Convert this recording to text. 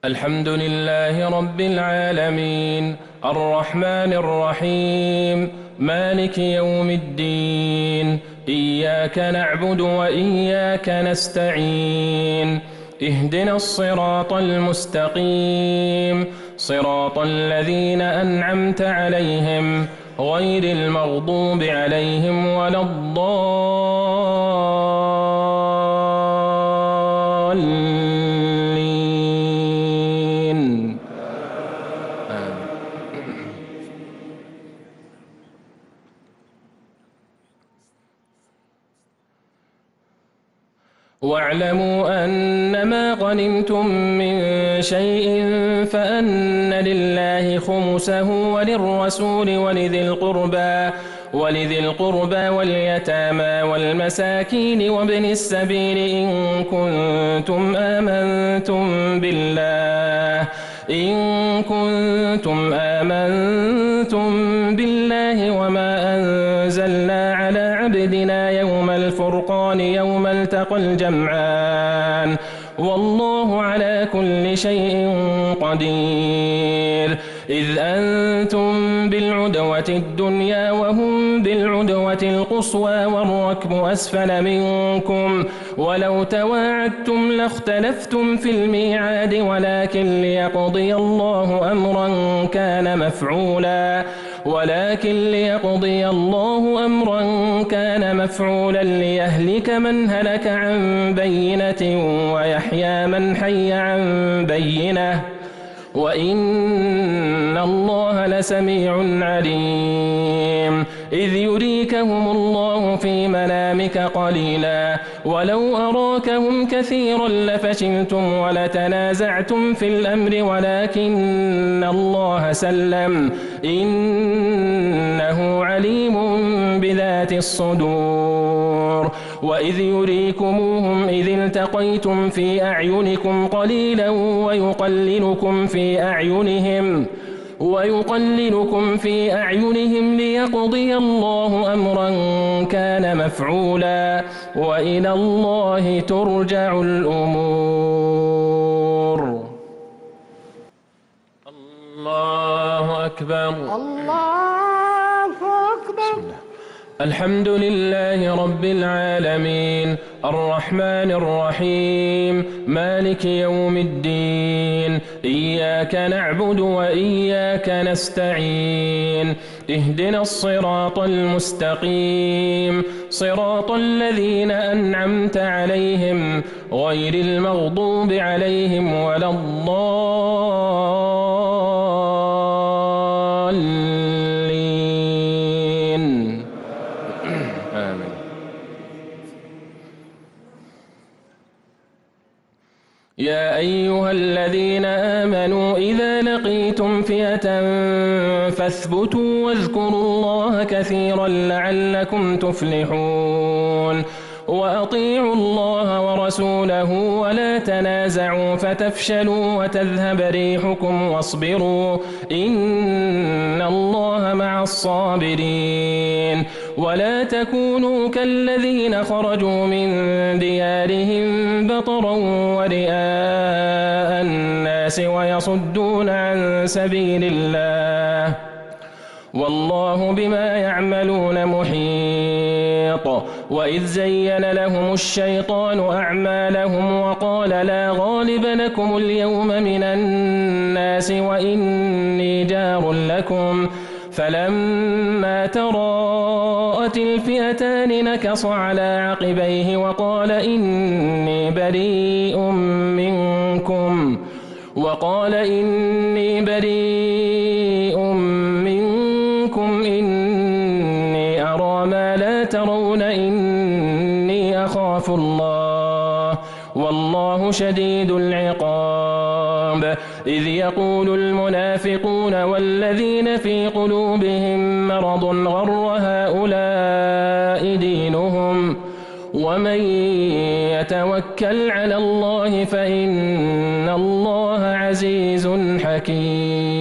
الحمد لله رب العالمين الرحمن الرحيم مالك يوم الدين إياك نعبد وإياك نستعين اهدنا الصراط المستقيم صراط الذين أنعمت عليهم غير المغضوب عليهم ولا الضالين. واعلموا أنما غنمتم من شيء فأن لله خمسه وللرسول ولذي القربى واليتامى والمساكين وابن السبيل إن كنتم آمنتم بالله وما أنزلنا على عبدنا يوم الفرقان يوم التقى الجمعان والله على كل شيء قدير. إذ أنتم بالعدوة الدنيا وهم بالعدوة القصوى والركب أسفل منكم ولو تواعدتم لاختلفتم في الميعاد ولكن ليقضي الله أمرا كان مفعولا ليهلك من هلك عن بينة ويحيى من حي عن بينة وإن الله لسميع عليم. إذ يريكهم الله في منامك قليلا ولو أراكهم كثيرا لفشلتم ولتنازعتم في الأمر ولكن الله سلم إنه عليم بذات الصدور. وإذ يريكموهم إذ التقيتم في أعينكم قليلا ويقللكم في أعينهم ليقضي الله أمرا كان مفعولا وإلى الله ترجع الأمور. الله أكبر. الله أكبر. الحمد لله رب العالمين الرحمن الرحيم مالك يوم الدين إياك نعبد وإياك نستعين اهدنا الصراط المستقيم صراط الذين أنعمت عليهم غير المغضوب عليهم ولا الضالين. آمين. يا أيها الذين آمنوا إذا لقيتم فئة فاثبتوا واذكروا الله كثيرا لعلكم تفلحون. وأطيعوا الله ورسوله ولا تنازعوا فتفشلوا وتذهب ريحكم واصبروا إن الله مع الصابرين. ولا تكونوا كالذين خرجوا من ديارهم بطرا ورئاء الناس ويصدون عن سبيل الله والله بما يعملون محيط. وإذ زين لهم الشيطان أعمالهم وقال لا غالب لكم اليوم من الناس وإني جار لكم فلما تراءت الفئتان نكص على عقبيه وقال إني بريء منكم إني أرى ما لا ترون إني أخاف الله والله شديد العقاب. إذ يقول المنافقون والذين في قلوبهم مرض غر هؤلاء دينهم ومن يتوكل على الله فإن الله عزيز حكيم.